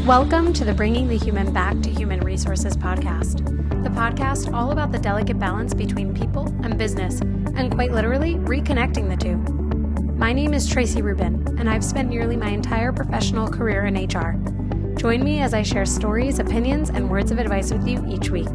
Welcome to the Bringing the Human Back to Human Resources podcast, the podcast all about the delicate balance between people and business, and quite literally reconnecting the two. My name is Tracy Rubin, and I've spent nearly my entire professional career in HR. Join me as I share stories, opinions, and words of advice with you each week.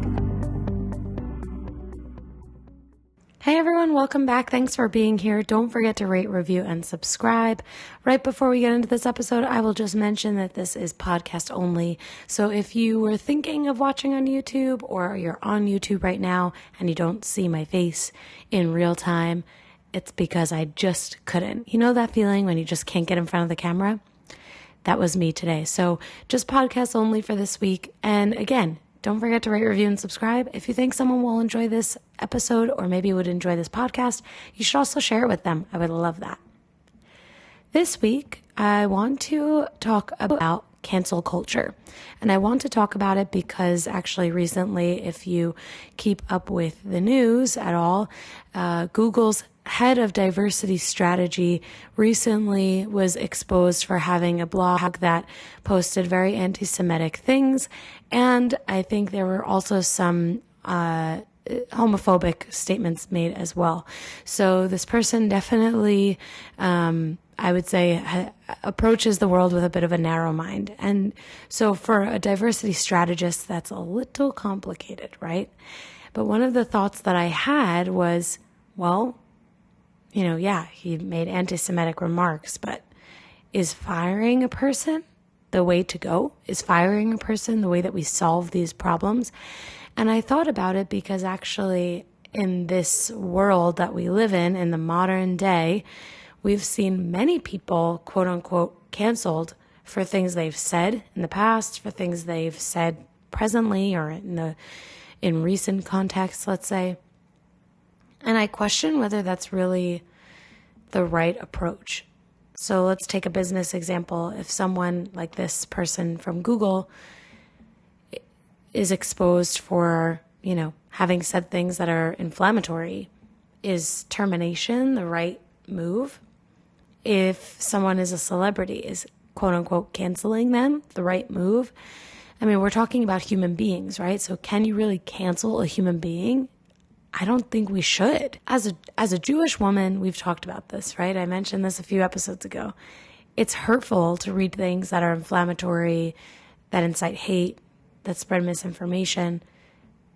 Hey everyone, welcome back. Thanks for being here. Don't forget to rate, review, and subscribe. Right before we get into this episode, I will just mention that this is podcast only. So if you were thinking of watching on YouTube or you're on YouTube right now and you don't see my face in real time, it's because I just couldn't. You know that feeling when you just can't get in front of the camera? That was me today. So just podcast only for this week. And again, don't forget to rate, review, and subscribe. If you think someone will enjoy this episode or maybe would enjoy this podcast, you should also share it with them. I would love that. This week, I want to talk about cancel culture. And I want to talk about it because actually recently, if you keep up with the news at all, Google's head of diversity strategy recently was exposed for having a blog that posted very anti-Semitic things. And I think there were also some homophobic statements made as well. So this person definitely, I would say, approaches the world with a bit of a narrow mind. And so for a diversity strategist, that's a little complicated, right? But one of the thoughts that I had was, well, he made anti-Semitic remarks, but is firing a person the way to go? Is firing a person the way that we solve these problems? And I thought about it because actually in this world that we live in the modern day, we've seen many people, quote unquote, canceled for things they've said in the past, for things they've said presently or in recent contexts, let's say. And I question whether that's really the right approach. So let's take a business example. If someone like this person from Google is exposed for, having said things that are inflammatory, is termination the right move? If someone is a celebrity, is quote unquote canceling them the right move? I mean, we're talking about human beings, right? So can you really cancel a human being? I don't think we should. As a Jewish woman, we've talked about this, right? I mentioned this a few episodes ago. It's hurtful to read things that are inflammatory, that incite hate, that spread misinformation.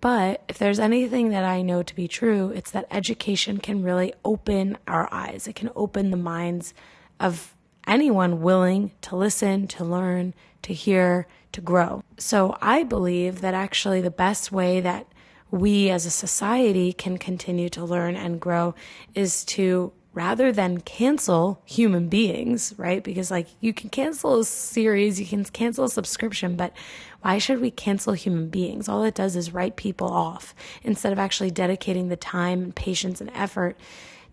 But if there's anything that I know to be true, it's that education can really open our eyes. It can open the minds of anyone willing to listen, to learn, to hear, to grow. So I believe that actually the best way that we as a society can continue to learn and grow is to, rather than cancel human beings, right? Because you can cancel a series, you can cancel a subscription, but why should we cancel human beings? All it does is write people off instead of actually dedicating the time and patience and effort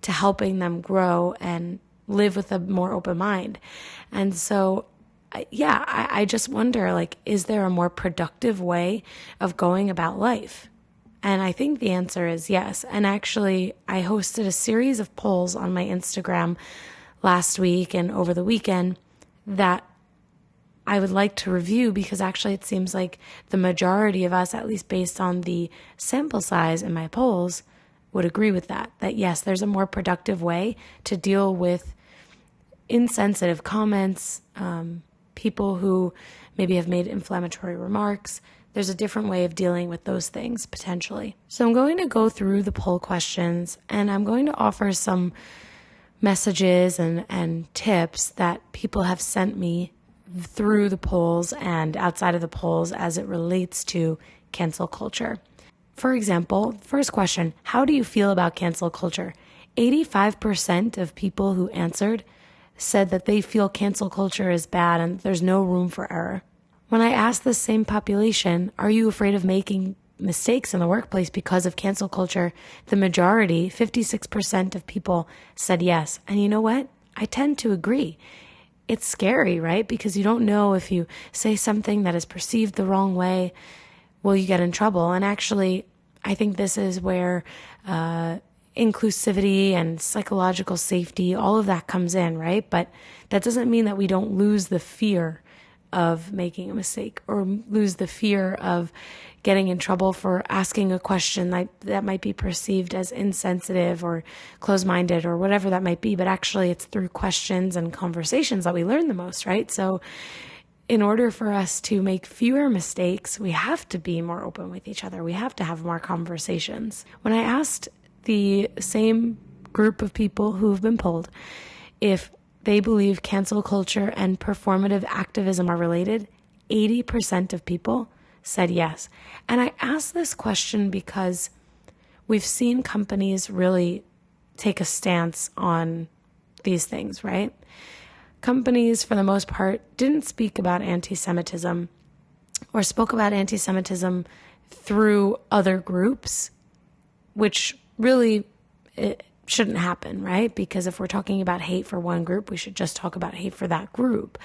to helping them grow and live with a more open mind. And so I just wonder, is there a more productive way of going about life? And I think the answer is yes. And actually, I hosted a series of polls on my Instagram last week and over the weekend that I would like to review because actually it seems like the majority of us, at least based on the sample size in my polls, would agree with that yes, there's a more productive way to deal with insensitive comments, people who maybe have made inflammatory remarks. There's a different way of dealing with those things, potentially. So I'm going to go through the poll questions, and I'm going to offer some messages and tips that people have sent me through the polls and outside of the polls as it relates to cancel culture. For example, first question, how do you feel about cancel culture? 85% of people who answered said that they feel cancel culture is bad and there's no room for error. When I asked the same population, are you afraid of making mistakes in the workplace because of cancel culture? The majority, 56% of people said yes. And you know what? I tend to agree. It's scary, right? Because you don't know if you say something that is perceived the wrong way, will you get in trouble? And actually, I think this is where inclusivity and psychological safety, all of that comes in, right? But that doesn't mean that we don't lose the fear of making a mistake, or lose the fear of getting in trouble for asking a question that might be perceived as insensitive or closed-minded or whatever that might be. But actually, it's through questions and conversations that we learn the most, right? So in order for us to make fewer mistakes, we have to be more open with each other. We have to have more conversations. When I asked the same group of people who have been polled if they believe cancel culture and performative activism are related, 80% of people said yes. And I asked this question because we've seen companies really take a stance on these things, right? Companies, for the most part, didn't speak about anti-Semitism or spoke about anti-Semitism through other groups, which really it shouldn't happen, right? Because if we're talking about hate for one group, we should just talk about hate for that group.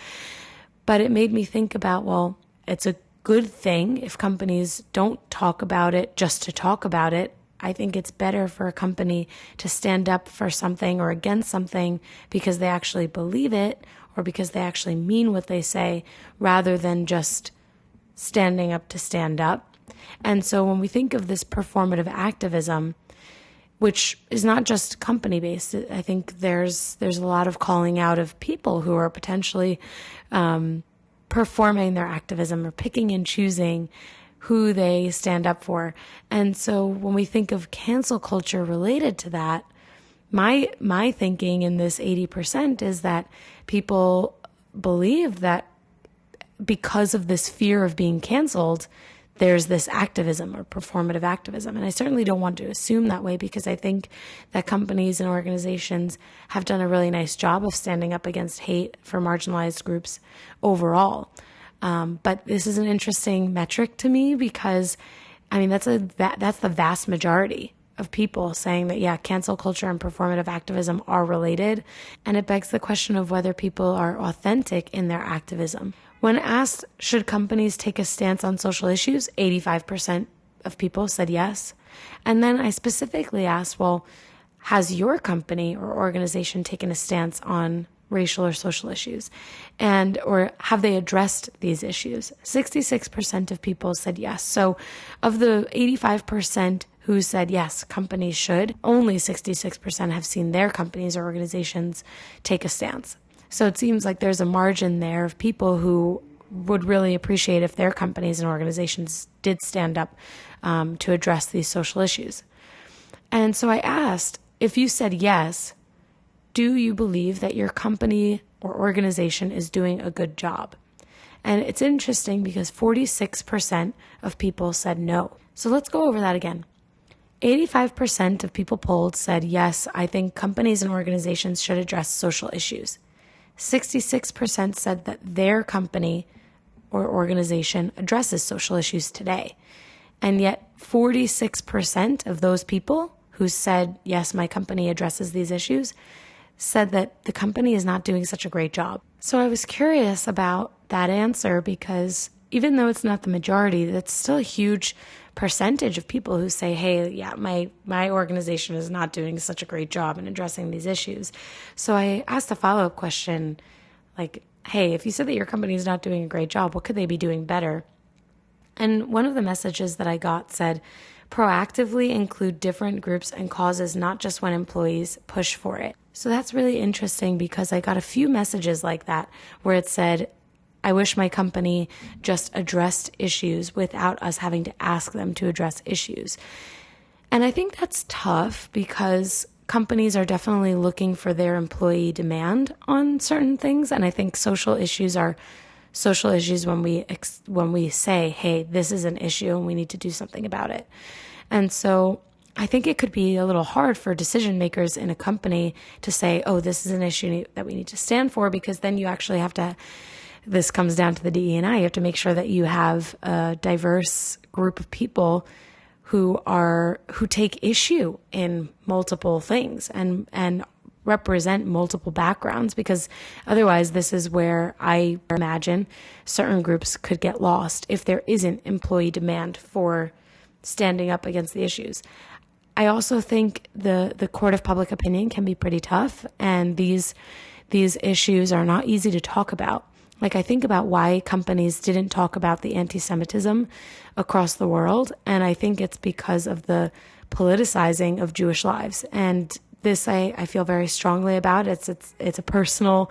But it made me think about, well, it's a good thing if companies don't talk about it just to talk about it. I think it's better for a company to stand up for something or against something because they actually believe it or because they actually mean what they say, rather than just standing up to stand up. And so when we think of this performative activism, which is not just company-based, I think there's a lot of calling out of people who are potentially performing their activism or picking and choosing who they stand up for. And so when we think of cancel culture related to that, my thinking in this 80% is that people believe that because of this fear of being canceled, there's this activism or performative activism. And I certainly don't want to assume that way, because I think that companies and organizations have done a really nice job of standing up against hate for marginalized groups overall. But this is an interesting metric to me because, I mean, that's the vast majority of people saying that, yeah, cancel culture and performative activism are related. And it begs the question of whether people are authentic in their activism. When asked, should companies take a stance on social issues, 85% of people said yes. And then I specifically asked, well, has your company or organization taken a stance on racial or social issues? Or have they addressed these issues? 66% of people said yes. So of the 85% who said yes, companies should, only 66% have seen their companies or organizations take a stance. So it seems like there's a margin there of people who would really appreciate if their companies and organizations did stand up to address these social issues. And so I asked, if you said yes, do you believe that your company or organization is doing a good job? And it's interesting because 46% of people said no. So let's go over that again. 85% of people polled said, yes, I think companies and organizations should address social issues. 66% said that their company or organization addresses social issues today. And yet 46% of those people who said, yes, my company addresses these issues, said that the company is not doing such a great job. So I was curious about that answer because even though it's not the majority, that's still a huge percentage of people who say, hey, yeah, my organization is not doing such a great job in addressing these issues. So I asked a follow-up question like, hey, if you said that your company is not doing a great job, what could they be doing better? And one of the messages that I got said, proactively include different groups and causes, not just when employees push for it. So that's really interesting because I got a few messages like that where it said, I wish my company just addressed issues without us having to ask them to address issues. And I think that's tough because companies are definitely looking for their employee demand on certain things. And I think social issues are social issues when we say, hey, this is an issue and we need to do something about it. And so I think it could be a little hard for decision makers in a company to say, oh, this is an issue that we need to stand for, because then you actually have to, this comes down to the DE&I, you have to make sure that you have a diverse group of people who take issue in multiple things and represent multiple backgrounds, because otherwise this is where I imagine certain groups could get lost if there isn't employee demand for standing up against the issues. I also think the court of public opinion can be pretty tough, and these issues are not easy to talk about. Like, I think about why companies didn't talk about the anti-Semitism across the world, and I think it's because of the politicizing of Jewish lives. And this, I feel very strongly about. It's a personal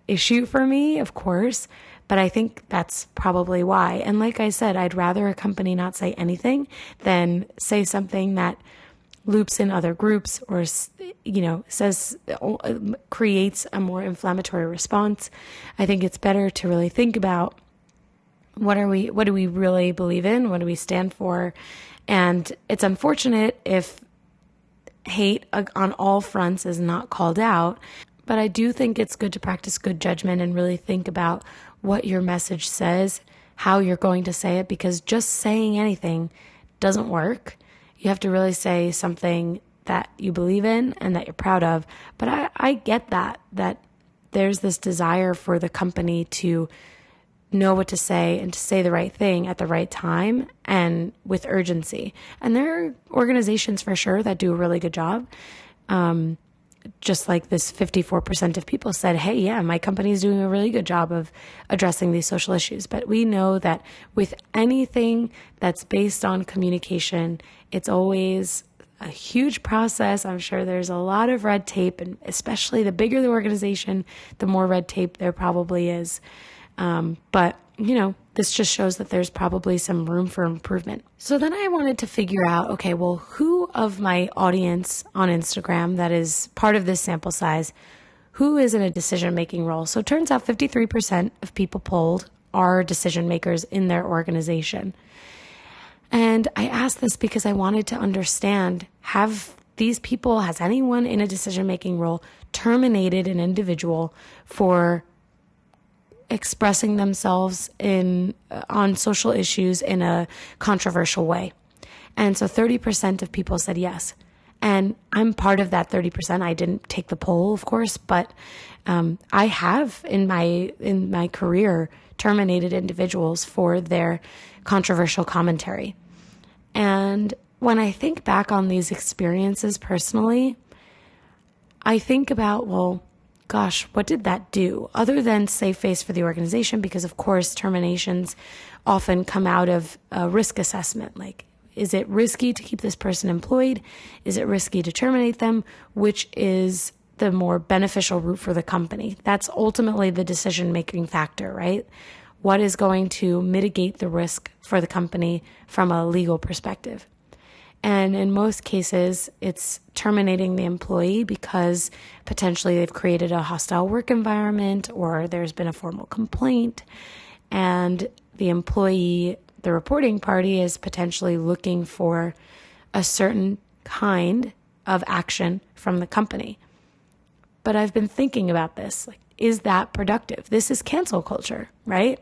issue for me, of course, but I think that's probably why. And like I said, I'd rather a company not say anything than say something that loops in other groups or, says, creates a more inflammatory response. I think it's better to really think about what do we really believe in? What do we stand for? And it's unfortunate if hate on all fronts is not called out, but I do think it's good to practice good judgment and really think about what your message says, how you're going to say it, because just saying anything doesn't work. You have to really say something that you believe in and that you're proud of. But I get that there's this desire for the company to know what to say and to say the right thing at the right time and with urgency. And there are organizations for sure that do a really good job. Just like this 54% of people said, hey, yeah, my company is doing a really good job of addressing these social issues. But we know that with anything that's based on communication, it's always a huge process. I'm sure there's a lot of red tape, and especially the bigger the organization, the more red tape there probably is. But this just shows that there's probably some room for improvement. So then I wanted to figure out, okay, well, who of my audience on Instagram that is part of this sample size, who is in a decision-making role? So it turns out 53% of people polled are decision makers in their organization. And I asked this because I wanted to understand, has anyone in a decision-making role terminated an individual for expressing themselves on social issues in a controversial way? And so 30% of people said yes. And I'm part of that 30%. I didn't take the poll, of course, but I have in my career terminated individuals for their controversial commentary. And when I think back on these experiences personally, I think about, well, gosh, what did that do other than save face for the organization? Because of course, terminations often come out of a risk assessment. Like, is it risky to keep this person employed? Is it risky to terminate them? Which is the more beneficial route for the company? That's ultimately the decision-making factor, right? What is going to mitigate the risk for the company from a legal perspective? And in most cases, it's terminating the employee because potentially they've created a hostile work environment or there's been a formal complaint, and the employee, the reporting party, is potentially looking for a certain kind of action from the company. But I've been thinking about this. Like, is that productive? This is cancel culture, right?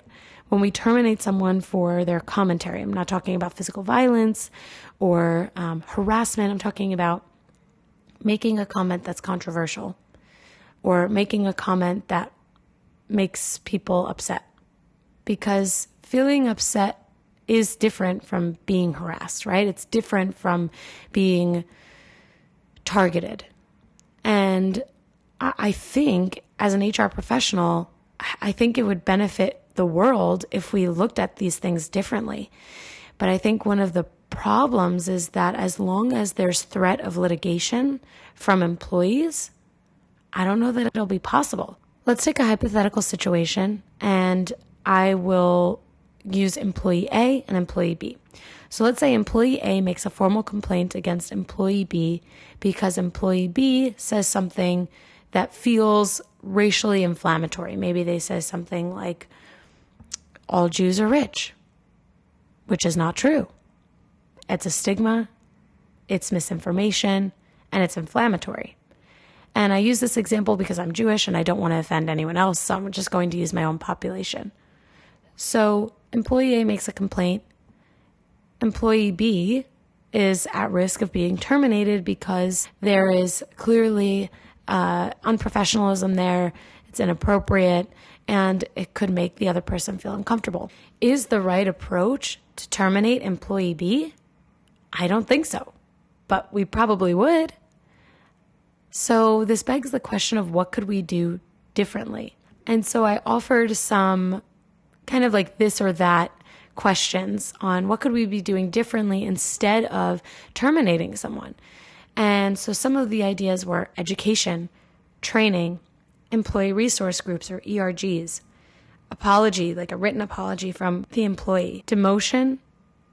When we terminate someone for their commentary, I'm not talking about physical violence or harassment. I'm talking about making a comment that's controversial or making a comment that makes people upset. Because feeling upset is different from being harassed, right? It's different from being targeted. And I think as an HR professional, I think it would benefit the world if we looked at these things differently. But I think one of the problems is that as long as there's threat of litigation from employees, I don't know that it'll be possible. Let's take a hypothetical situation, and I will use employee A and employee B. So let's say employee A makes a formal complaint against employee B because employee B says something that feels racially inflammatory. Maybe they say something like, all Jews are rich, which is not true. It's a stigma, it's misinformation, and it's inflammatory. And I use this example because I'm Jewish and I don't want to offend anyone else, so I'm just going to use my own population. So employee A makes a complaint. Employee B is at risk of being terminated because there is clearly unprofessionalism there, it's inappropriate, and it could make the other person feel uncomfortable. Is the right approach to terminate employee B? I don't think so, but we probably would. So this begs the question of what could we do differently? And so I offered some kind of like this or that questions on what could we be doing differently instead of terminating someone. And so some of the ideas were education, training, employee resource groups or ERGs, apology, like a written apology from the employee, demotion,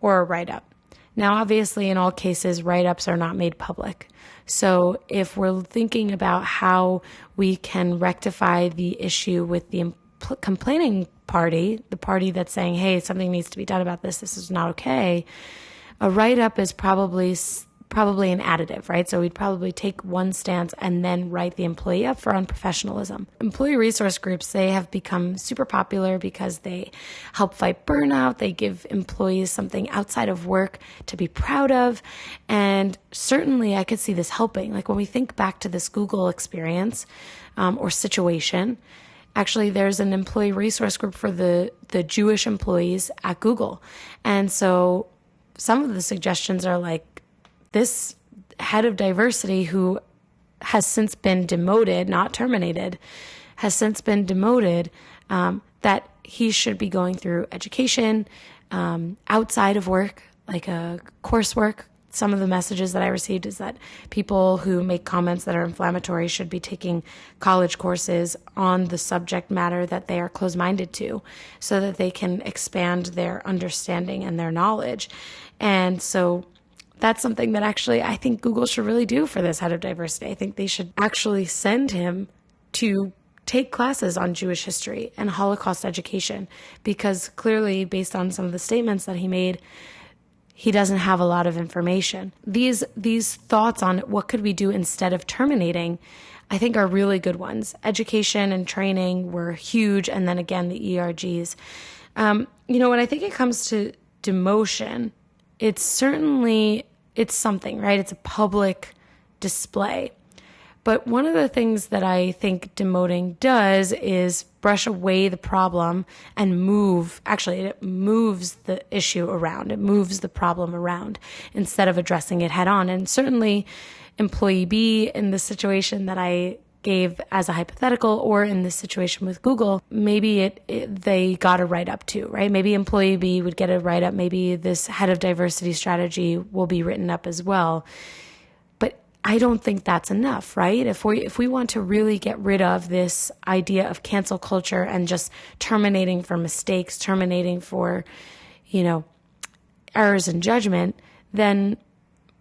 or a write-up. Now, obviously, in all cases, write-ups are not made public. So if we're thinking about how we can rectify the issue with the complaining party, the party that's saying, hey, something needs to be done about this, this is not okay, a write-up is probably an additive, right? So we'd probably take one stance and then write the employee up for unprofessionalism. Employee resource groups, they have become super popular because they help fight burnout. They give employees something outside of work to be proud of. And certainly I could see this helping. Like when we think back to this Google experience or situation, actually, there's an employee resource group for the Jewish employees at Google. And so some of the suggestions are like, this head of diversity who has since been demoted, not terminated, has since been demoted, that he should be going through education outside of work, like a coursework. Some of the messages that I received is that people who make comments that are inflammatory should be taking college courses on the subject matter that they are closed-minded to so that they can expand their understanding and their knowledge. And so that's something that actually I think Google should really do for this head of diversity. I think they should actually send him to take classes on Jewish history and Holocaust education, because clearly, based on some of the statements that he made, he doesn't have a lot of information. These thoughts on what could we do instead of terminating, I think are really good ones. Education and training were huge, and then again, the ERGs. When I think it comes to demotion, it's something, right? It's a public display. But one of the things that I think demoting does is brush away the problem and it moves the issue around. It moves the problem around instead of addressing it head on. And certainly employee B in the situation that I gave as a hypothetical, or in this situation with Google, maybe they got a write-up too, right? Maybe employee B would get a write-up. Maybe this head of diversity strategy will be written up as well. But I don't think that's enough, right? If we want to really get rid of this idea of cancel culture and just terminating for mistakes, terminating for, errors in judgment, then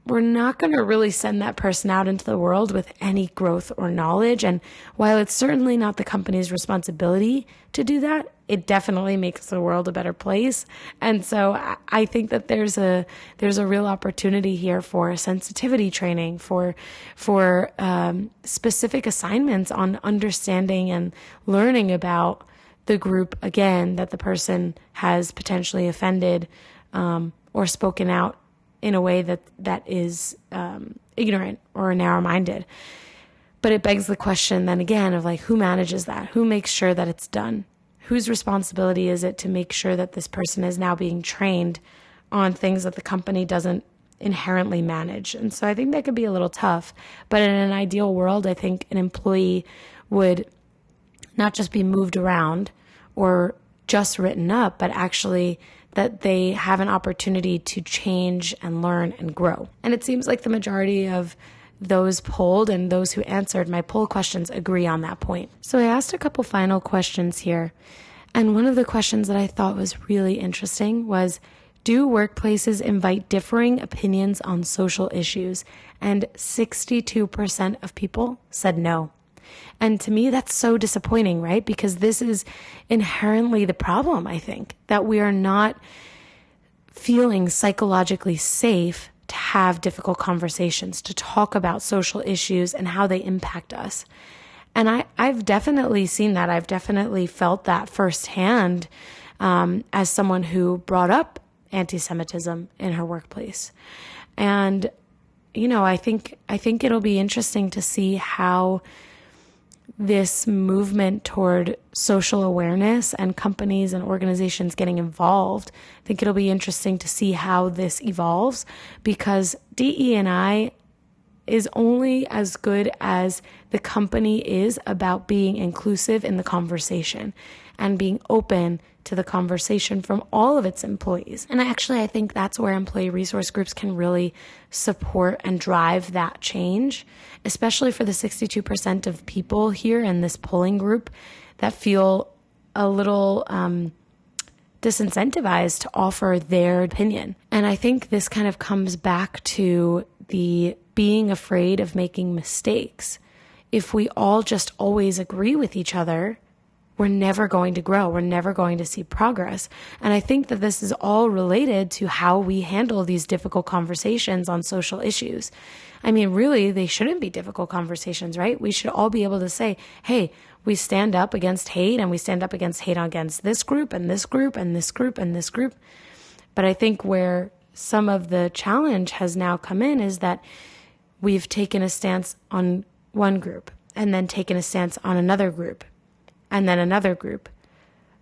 we're not going to really send that person out into the world with any growth or knowledge. And while it's certainly not the company's responsibility to do that, it definitely makes the world a better place. And so I think that there's a real opportunity here for sensitivity training, for specific assignments on understanding and learning about the group, again, that the person has potentially offended or spoken out in a way that is ignorant or narrow-minded. But it begs the question then again of like, who manages that? Who makes sure that it's done? Whose responsibility is it to make sure that this person is now being trained on things that the company doesn't inherently manage? And so I think that could be a little tough. But in an ideal world, I think an employee would not just be moved around or just written up, but actually that they have an opportunity to change and learn and grow. And it seems like the majority of those polled and those who answered my poll questions agree on that point. So I asked a couple final questions here. And one of the questions that I thought was really interesting was, do workplaces invite differing opinions on social issues? And 62% of people said no. And to me, that's so disappointing, right? Because this is inherently the problem, I think, that we are not feeling psychologically safe to have difficult conversations, to talk about social issues and how they impact us. And I've definitely seen that. I've definitely felt that firsthand as someone who brought up anti-Semitism in her workplace. And, I think it'll be interesting to see how this movement toward social awareness and companies and organizations getting involved. I think it'll be interesting to see how this evolves, because DE&I is only as good as the company is about being inclusive in the conversation and being open to the conversation from all of its employees. And I think that's where employee resource groups can really support and drive that change, especially for the 62% of people here in this polling group that feel a little disincentivized to offer their opinion. And I think this kind of comes back to the being afraid of making mistakes. If we all just always agree with each other, we're never going to grow. We're never going to see progress. And I think that this is all related to how we handle these difficult conversations on social issues. I mean, really, they shouldn't be difficult conversations, right? We should all be able to say, hey, we stand up against hate, and we stand up against hate against this group and this group and this group and this group. But I think where some of the challenge has now come in is that we've taken a stance on one group and then taken a stance on another group and then another group.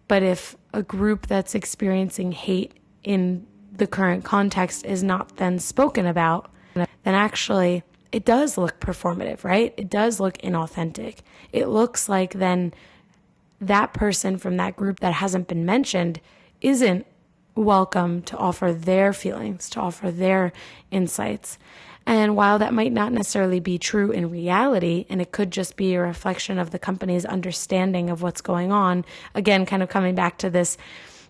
But if a group that's experiencing hate in the current context is not then spoken about, then actually it does look performative, right? It does look inauthentic. It looks like then that person from that group that hasn't been mentioned isn't welcome to offer their feelings, to offer their insights. And while that might not necessarily be true in reality, and it could just be a reflection of the company's understanding of what's going on, again, kind of coming back to this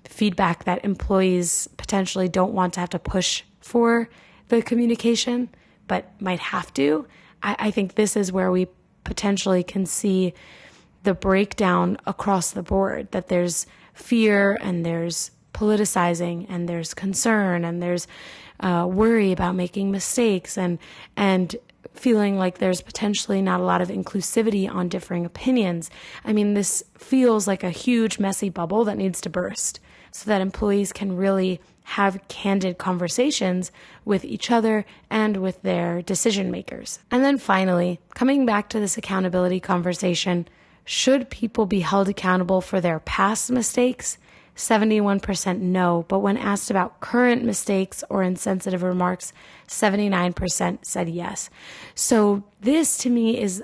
feedback that employees potentially don't want to have to push for the communication, but might have to. I think this is where we potentially can see the breakdown across the board, that there's fear and there's politicizing and there's concern and there's worry about making mistakes and feeling like there's potentially not a lot of inclusivity on differing opinions. I mean, this feels like a huge, messy bubble that needs to burst so that employees can really have candid conversations with each other and with their decision makers. And then finally, coming back to this accountability conversation, should people be held accountable for their past mistakes? 71% no, but when asked about current mistakes or insensitive remarks, 79% said yes. So this to me is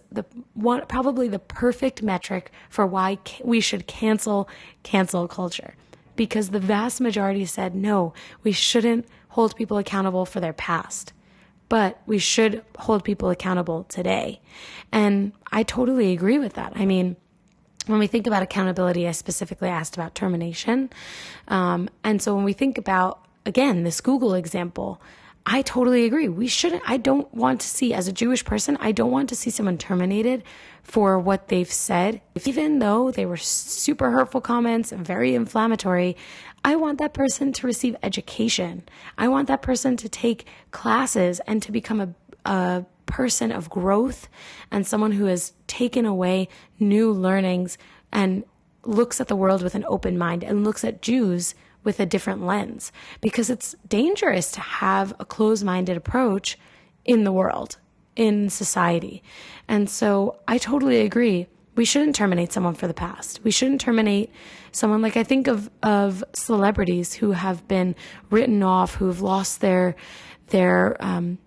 probably the perfect metric for why we should cancel culture, because the vast majority said no, we shouldn't hold people accountable for their past, but we should hold people accountable today. And I totally agree with that. I mean, when we think about accountability, I specifically asked about termination. And so when we think about, again, this Google example, I totally agree. I don't want to see, as a Jewish person, I don't want to see someone terminated for what they've said. Even though they were super hurtful comments and very inflammatory, I want that person to receive education. I want that person to take classes and to become a person of growth and someone who has taken away new learnings and looks at the world with an open mind and looks at Jews with a different lens, because it's dangerous to have a closed-minded approach in the world, in society. And so I totally agree. We shouldn't terminate someone for the past. We shouldn't terminate someone, like I think of celebrities who have been written off, who have lost their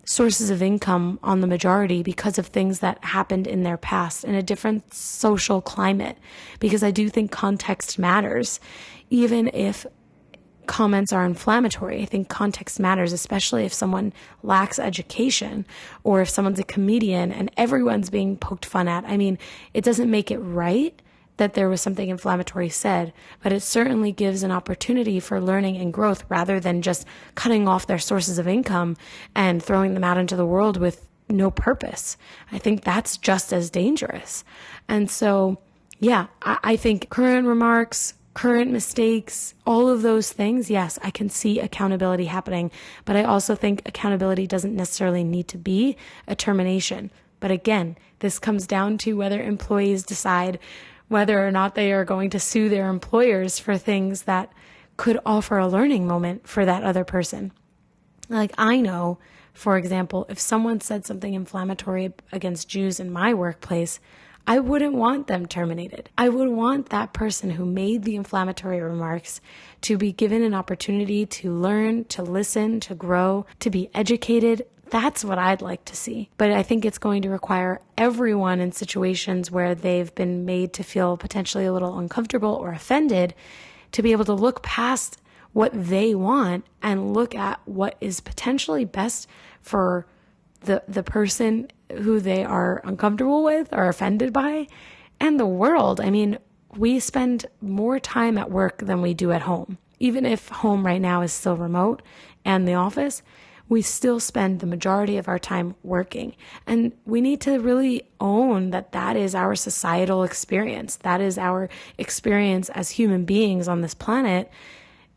sources of income on the majority because of things that happened in their past in a different social climate. Because I do think context matters, even if comments are inflammatory. I think context matters, especially if someone lacks education or if someone's a comedian and everyone's being poked fun at. I mean, it doesn't make it right that there was something inflammatory said, but it certainly gives an opportunity for learning and growth rather than just cutting off their sources of income and throwing them out into the world with no purpose. I think that's just as dangerous. And so, yeah, I think current remarks, current mistakes, all of those things, yes, I can see accountability happening, but I also think accountability doesn't necessarily need to be a termination. But again, this comes down to whether employees decide whether or not they are going to sue their employers for things that could offer a learning moment for that other person. Like I know, for example, if someone said something inflammatory against Jews in my workplace, I wouldn't want them terminated. I would want that person who made the inflammatory remarks to be given an opportunity to learn, to listen, to grow, to be educated That's what I'd like to see. But I think it's going to require everyone in situations where they've been made to feel potentially a little uncomfortable or offended to be able to look past what they want and look at what is potentially best for the person who they are uncomfortable with or offended by and the world. I mean, we spend more time at work than we do at home. Even if home right now is still remote and the office, we still spend the majority of our time working. And we need to really own that that is our societal experience. That is our experience as human beings on this planet,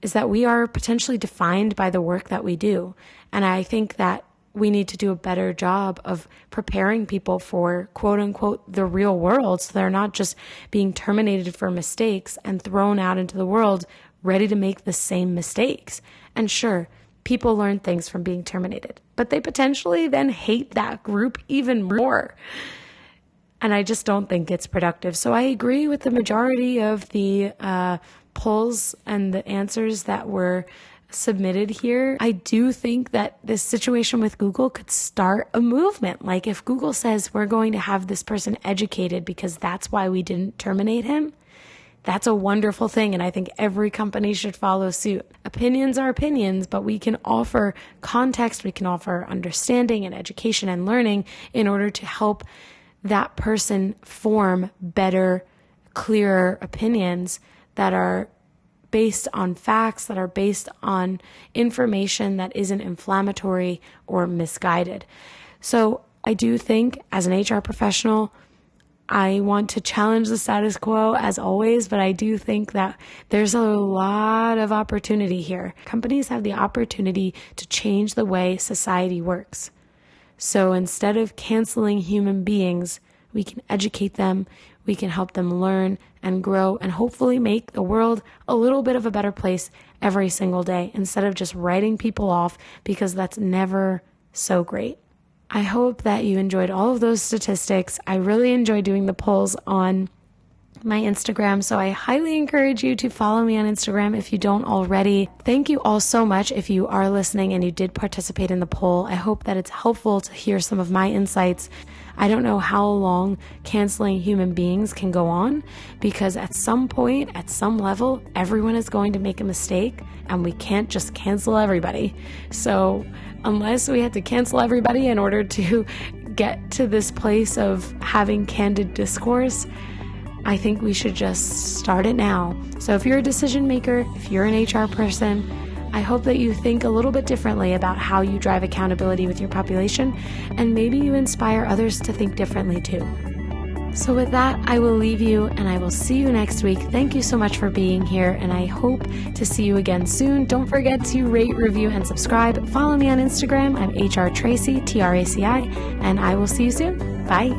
is that we are potentially defined by the work that we do. And I think that we need to do a better job of preparing people for quote unquote the real world, so they're not just being terminated for mistakes and thrown out into the world ready to make the same mistakes. And sure, people learn things from being terminated, but they potentially then hate that group even more. And I just don't think it's productive. So I agree with the majority of the polls and the answers that were submitted here. I do think that this situation with Google could start a movement. Like if Google says we're going to have this person educated because that's why we didn't terminate him, that's a wonderful thing. And I think every company should follow suit. Opinions are opinions, but we can offer context, we can offer understanding and education and learning in order to help that person form better, clearer opinions that are based on facts, that are based on information that isn't inflammatory or misguided. So I do think as an HR professional, I want to challenge the status quo as always, but I do think that there's a lot of opportunity here. Companies have the opportunity to change the way society works. So instead of canceling human beings, we can educate them, we can help them learn and grow and hopefully make the world a little bit of a better place every single day instead of just writing people off, because that's never so great. I hope that you enjoyed all of those statistics. I really enjoy doing the polls on my Instagram, so I highly encourage you to follow me on Instagram if you don't already. Thank you all so much if you are listening and you did participate in the poll. I hope that it's helpful to hear some of my insights. I don't know how long canceling human beings can go on, because at some point, at some level, everyone is going to make a mistake and we can't just cancel everybody. So unless we had to cancel everybody in order to get to this place of having candid discourse, I think we should just start it now. So if you're a decision maker, if you're an HR person, I hope that you think a little bit differently about how you drive accountability with your population, and maybe you inspire others to think differently too. So with that, I will leave you and I will see you next week. Thank you so much for being here, and I hope to see you again soon. Don't forget to rate, review, and subscribe. Follow me on Instagram. I'm HR Tracy, TRACI, and I will see you soon. Bye.